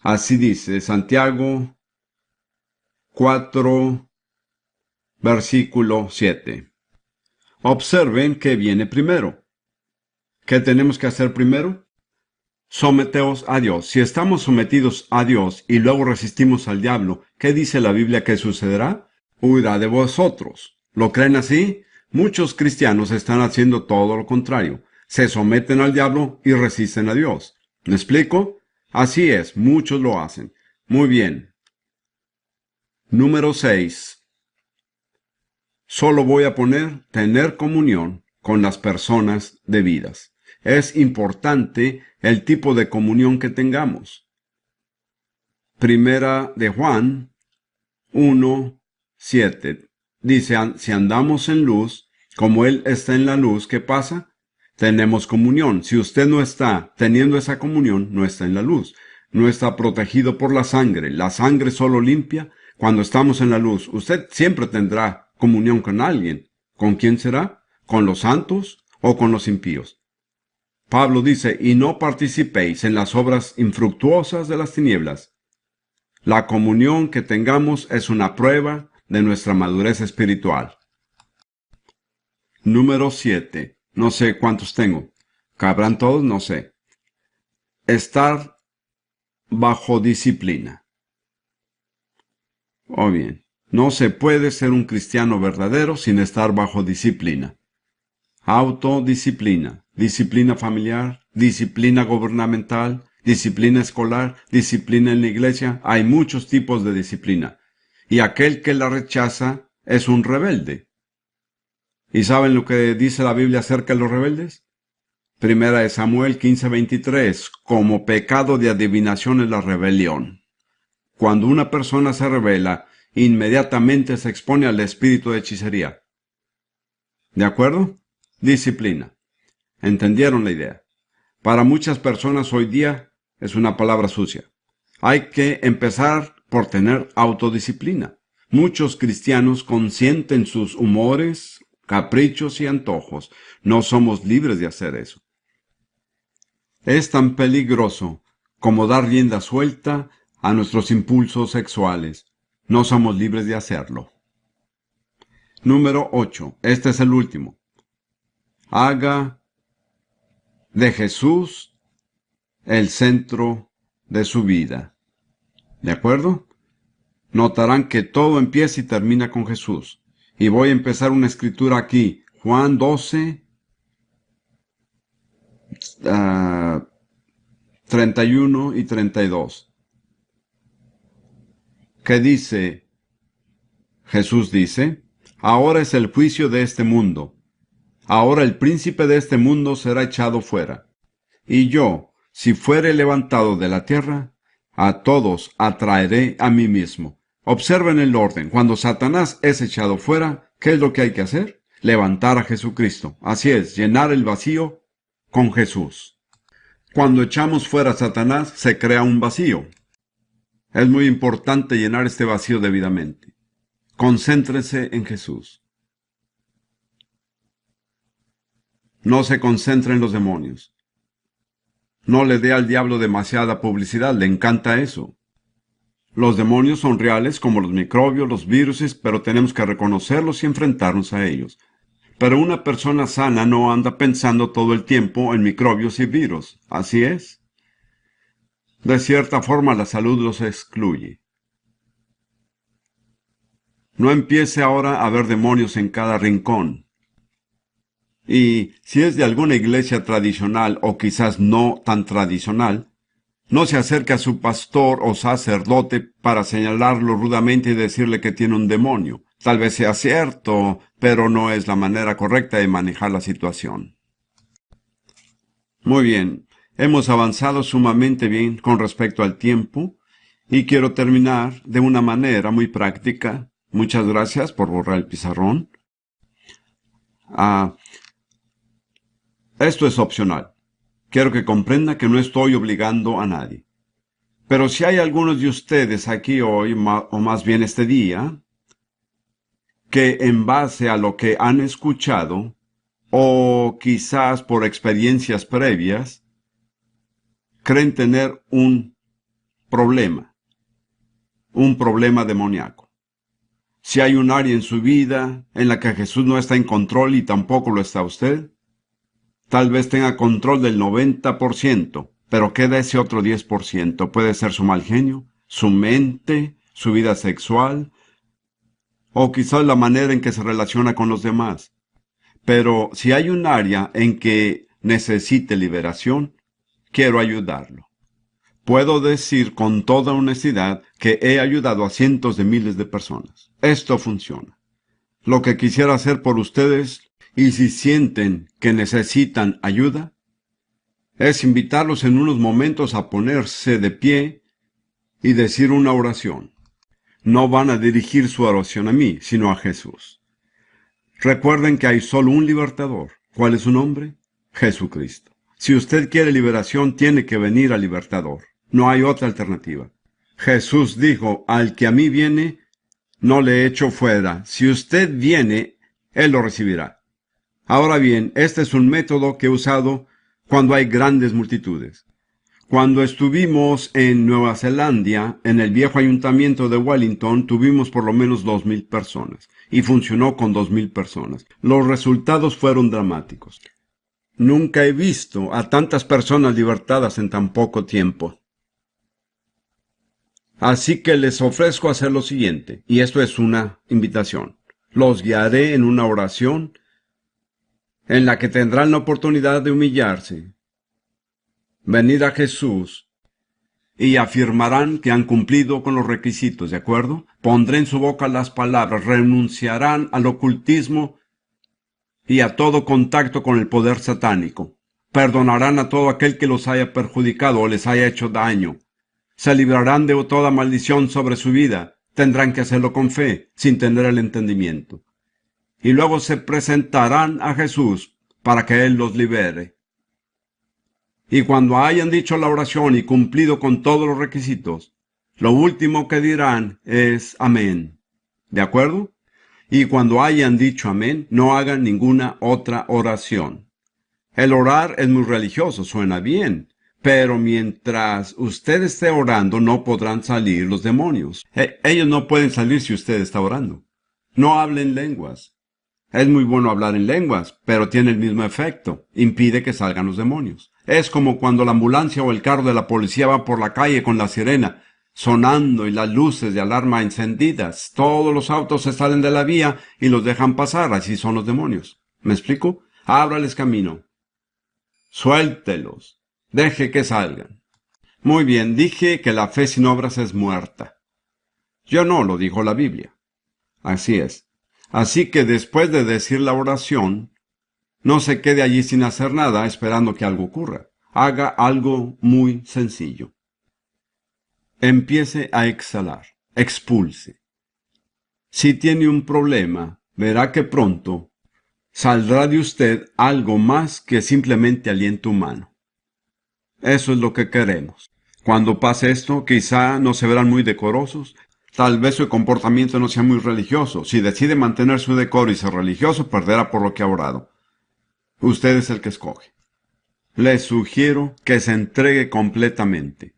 Así dice Santiago 4, versículo 7. Observen qué viene primero. ¿Qué tenemos que hacer primero? Someteos a Dios. Si estamos sometidos a Dios y luego resistimos al diablo, ¿qué dice la Biblia que sucederá? Huirá de vosotros. ¿Lo creen así? Muchos cristianos están haciendo todo lo contrario. Se someten al diablo y resisten a Dios. ¿Me explico? Así es, muchos lo hacen. Muy bien. Número 6. Solo voy a poner tener comunión con las personas debidas. Es importante el tipo de comunión que tengamos. Primera de Juan 1, 7. Dice, si andamos en luz, como Él está en la luz, ¿qué pasa? Tenemos comunión. Si usted no está teniendo esa comunión, no está en la luz. No está protegido por la sangre. La sangre solo limpia cuando estamos en la luz. Usted siempre tendrá comunión con alguien. ¿Con quién será? ¿Con los santos o con los impíos? Pablo dice, y no participéis en las obras infructuosas de las tinieblas. La comunión que tengamos es una prueba de nuestra madurez espiritual. Número 7. No sé cuántos tengo. ¿Cabrán todos? No sé. Estar bajo disciplina. Oh bien, no se puede ser un cristiano verdadero sin estar bajo disciplina. Autodisciplina, disciplina familiar, disciplina gubernamental, disciplina escolar, disciplina en la iglesia. Hay muchos tipos de disciplina. Y aquel que la rechaza es un rebelde. ¿Y saben lo que dice la Biblia acerca de los rebeldes? Primera de Samuel 15:23. Como pecado de adivinación es la rebelión. Cuando una persona se rebela, inmediatamente se expone al espíritu de hechicería. ¿De acuerdo? Disciplina. ¿Entendieron la idea? Para muchas personas hoy día es una palabra sucia. Hay que empezar por tener autodisciplina. Muchos cristianos consienten sus humores, caprichos y antojos. No somos libres de hacer eso. Es tan peligroso como dar rienda suelta a nuestros impulsos sexuales. No somos libres de hacerlo. Número 8. Este es el último. Haga de Jesús el centro de su vida. ¿De acuerdo? Notarán que todo empieza y termina con Jesús. Y voy a empezar una escritura aquí. Juan 12, 31 y 32. ¿Qué dice? Jesús dice, ahora es el juicio de este mundo. Ahora el príncipe de este mundo será echado fuera. Y yo, si fuere levantado de la tierra, a todos atraeré a mí mismo. Observen el orden. Cuando Satanás es echado fuera, ¿qué es lo que hay que hacer? Levantar a Jesucristo. Así es, llenar el vacío con Jesús. Cuando echamos fuera a Satanás, se crea un vacío. Es muy importante llenar este vacío debidamente. Concéntrese en Jesús. No se concentre en los demonios. No le dé al diablo demasiada publicidad, le encanta eso. Los demonios son reales como los microbios, los virus, pero tenemos que reconocerlos y enfrentarnos a ellos. Pero una persona sana no anda pensando todo el tiempo en microbios y virus. Así es. De cierta forma la salud los excluye. No empiece ahora a ver demonios en cada rincón. Y si es de alguna iglesia tradicional o quizás no tan tradicional, no se acerque a su pastor o sacerdote para señalarlo rudamente y decirle que tiene un demonio. Tal vez sea cierto, pero no es la manera correcta de manejar la situación. Muy bien, hemos avanzado sumamente bien con respecto al tiempo y quiero terminar de una manera muy práctica. Muchas gracias por borrar el pizarrón. Esto es opcional. Quiero que comprenda que no estoy obligando a nadie. Pero si hay algunos de ustedes aquí hoy, o más bien este día, que en base a lo que han escuchado, o quizás por experiencias previas, creen tener un problema demoníaco. Si hay un área en su vida en la que Jesús no está en control y tampoco lo está usted, tal vez tenga control del 90%, pero queda ese otro 10%. Puede ser su mal genio, su mente, su vida sexual, o quizás la manera en que se relaciona con los demás. Pero si hay un área en que necesite liberación, quiero ayudarlo. Puedo decir con toda honestidad que he ayudado a cientos de miles de personas. Esto funciona. Lo que quisiera hacer por ustedes, y si sienten que necesitan ayuda, es invitarlos en unos momentos a ponerse de pie y decir una oración. No van a dirigir su oración a mí, sino a Jesús. Recuerden que hay solo un libertador. ¿Cuál es su nombre? Jesucristo. Si usted quiere liberación, tiene que venir al libertador. No hay otra alternativa. Jesús dijo, al que a mí viene, no le echo fuera. Si usted viene, Él lo recibirá. Ahora bien, este es un método que he usado cuando hay grandes multitudes. Cuando estuvimos en Nueva Zelanda, en el viejo ayuntamiento de Wellington, tuvimos por lo menos 2,000 personas. Y funcionó con 2,000 personas. Los resultados fueron dramáticos. Nunca he visto a tantas personas libertadas en tan poco tiempo. Así que les ofrezco hacer lo siguiente, y esto es una invitación. Los guiaré en una oración en la que tendrán la oportunidad de humillarse, venir a Jesús y afirmarán que han cumplido con los requisitos, ¿de acuerdo? Pondré en su boca las palabras, renunciarán al ocultismo y a todo contacto con el poder satánico. Perdonarán a todo aquel que los haya perjudicado o les haya hecho daño. Se librarán de toda maldición sobre su vida. Tendrán que hacerlo con fe, sin tener el entendimiento. Y luego se presentarán a Jesús para que Él los libere. Y cuando hayan dicho la oración y cumplido con todos los requisitos, lo último que dirán es amén. ¿De acuerdo? Y cuando hayan dicho amén, no hagan ninguna otra oración. El orar es muy religioso, suena bien. Pero mientras usted esté orando, no podrán salir los demonios. Ellos no pueden salir si usted está orando. No hablen lenguas. Es muy bueno hablar en lenguas, pero tiene el mismo efecto. Impide que salgan los demonios. Es como cuando la ambulancia o el carro de la policía va por la calle con la sirena sonando y las luces de alarma encendidas. Todos los autos se salen de la vía y los dejan pasar. Así son los demonios. ¿Me explico? Ábrales camino. Suéltelos. Deje que salgan. Muy bien, dije que la fe sin obras es muerta. Yo no, lo dijo la Biblia. Así es. Así que después de decir la oración, No se quede allí sin hacer nada esperando que algo ocurra. Haga algo muy sencillo. Empiece a exhalar. Expulse. Si tiene un problema, verá que pronto saldrá de usted algo más que simplemente aliento humano. Eso es lo que queremos. Cuando pase esto, quizá no se verán muy decorosos, tal vez su comportamiento no sea muy religioso. Si decide mantener su decoro y ser religioso, perderá por lo que ha orado. Usted es el que escoge. Le sugiero que se entregue completamente.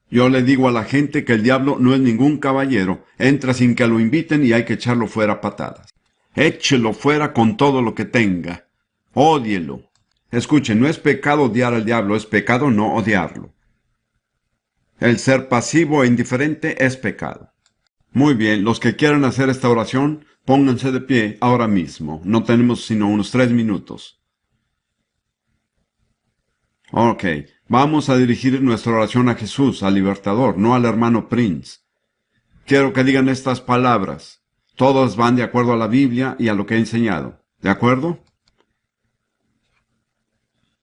Yo le digo a la gente que el diablo no es ningún caballero, entra sin que lo inviten y hay que echarlo fuera a patadas. Échelo fuera con todo lo que tenga. Ódielo. Escuche, no es pecado odiar al diablo, es pecado no odiarlo. El ser pasivo e indiferente es pecado. Muy bien, los que quieran hacer esta oración, pónganse de pie ahora mismo. No tenemos sino unos 3 minutos. Ok, vamos a dirigir nuestra oración a Jesús, al libertador, no al hermano Prince. Quiero que digan estas palabras. Todas van de acuerdo a la Biblia y a lo que he enseñado. ¿De acuerdo?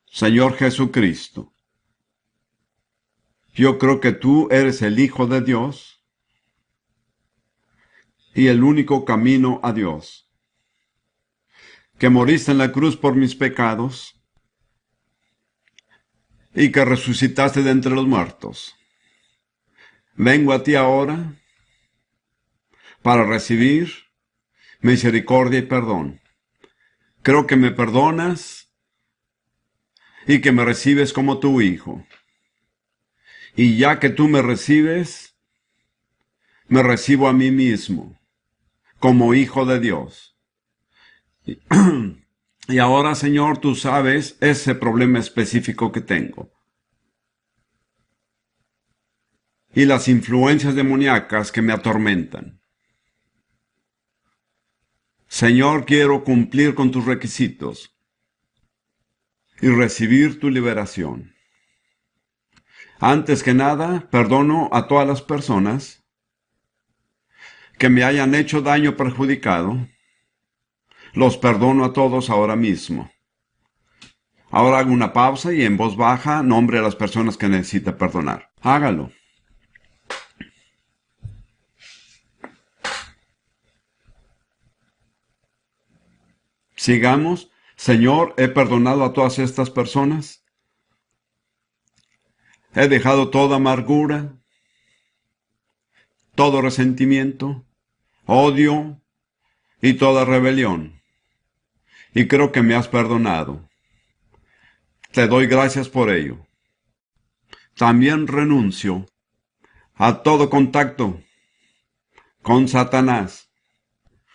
Señor Jesucristo, yo creo que tú eres el Hijo de Dios y el único camino a Dios. Que moriste en la cruz por mis pecados y que resucitaste de entre los muertos. Vengo a ti ahora para recibir misericordia y perdón. Creo que me perdonas y que me recibes como tu hijo. Y ya que tú me recibes, me recibo a mí mismo como hijo de Dios. Y ahora, Señor, tú sabes ese problema específico que tengo. Y las influencias demoníacas que me atormentan. Señor, quiero cumplir con tus requisitos y recibir tu liberación. Antes que nada, perdono a todas las personas que me hayan hecho daño o perjudicado. Los perdono a todos ahora mismo. Ahora hago una pausa y en voz baja nombre a las personas que necesita perdonar. Hágalo. Sigamos. Señor, he perdonado a todas estas personas. He dejado toda amargura, todo resentimiento, odio y toda rebelión. Y creo que me has perdonado. Te doy gracias por ello. También renuncio a todo contacto con Satanás,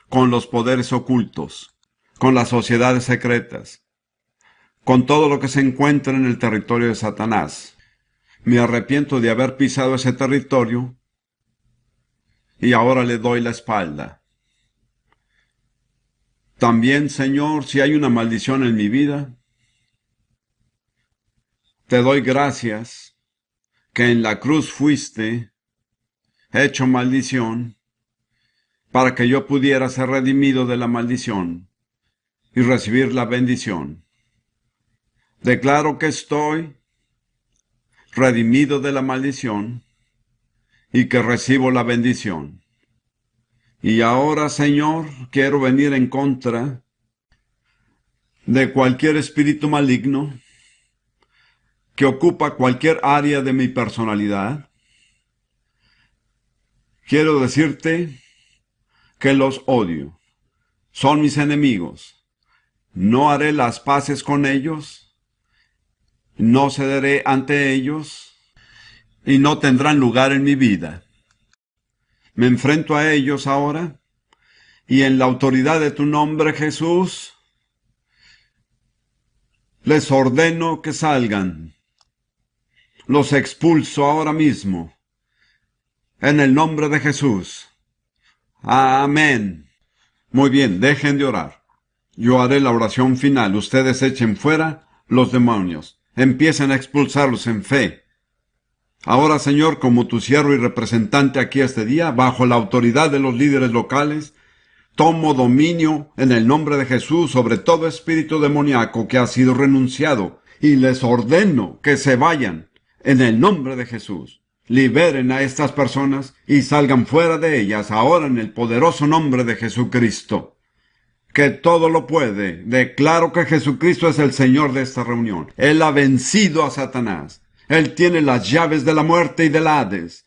con los poderes ocultos, con las sociedades secretas, con todo lo que se encuentra en el territorio de Satanás. Me arrepiento de haber pisado ese territorio y ahora le doy la espalda. También, Señor, si hay una maldición en mi vida, te doy gracias que en la cruz fuiste hecho maldición para que yo pudiera ser redimido de la maldición y recibir la bendición. Declaro que estoy redimido de la maldición y que recibo la bendición. Y ahora, Señor, quiero venir en contra de cualquier espíritu maligno que ocupa cualquier área de mi personalidad. Quiero decirte que los odio. Son mis enemigos. No haré las paces con ellos. No cederé ante ellos. Y no tendrán lugar en mi vida. Me enfrento a ellos ahora. Y en la autoridad de tu nombre, Jesús, les ordeno que salgan. Los expulso ahora mismo. En el nombre de Jesús. Amén. Muy bien, dejen de orar. Yo haré la oración final. Ustedes echen fuera los demonios. Empiecen a expulsarlos en fe. Ahora, Señor, como tu siervo y representante aquí este día, bajo la autoridad de los líderes locales, Tomo dominio en el nombre de Jesús sobre todo espíritu demoníaco que ha sido renunciado y les ordeno que se vayan en el nombre de Jesús. Liberen a estas personas y salgan fuera de ellas ahora en el poderoso nombre de Jesucristo, que todo lo puede. Declaro que Jesucristo es el Señor de esta reunión. Él ha vencido a Satanás. Él tiene las llaves de la muerte y del Hades.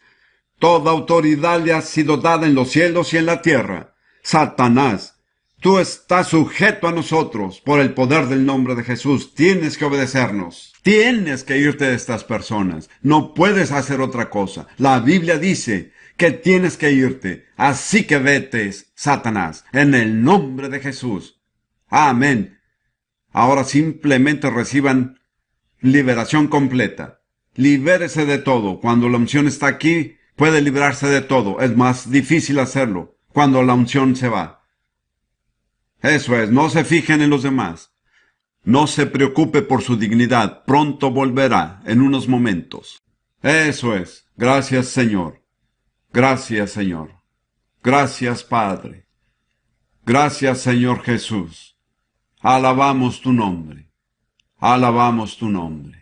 Toda autoridad le ha sido dada en los cielos y en la tierra. Satanás, tú estás sujeto a nosotros por el poder del nombre de Jesús. Tienes que obedecernos. Tienes que irte de estas personas. No puedes hacer otra cosa. La Biblia dice que tienes que irte. Así que vete, Satanás, en el nombre de Jesús. Amén. Ahora simplemente reciban liberación completa. Libérese de todo. Cuando la unción está aquí, puede librarse de todo. Es más difícil hacerlo cuando la unción se va. Eso es, no se fijen en los demás. No se preocupe por su dignidad. Pronto volverá, en unos momentos. Eso es. Gracias, Señor. Gracias, Señor. Gracias, Padre. Gracias, Señor Jesús. Alabamos tu nombre. Alabamos tu nombre.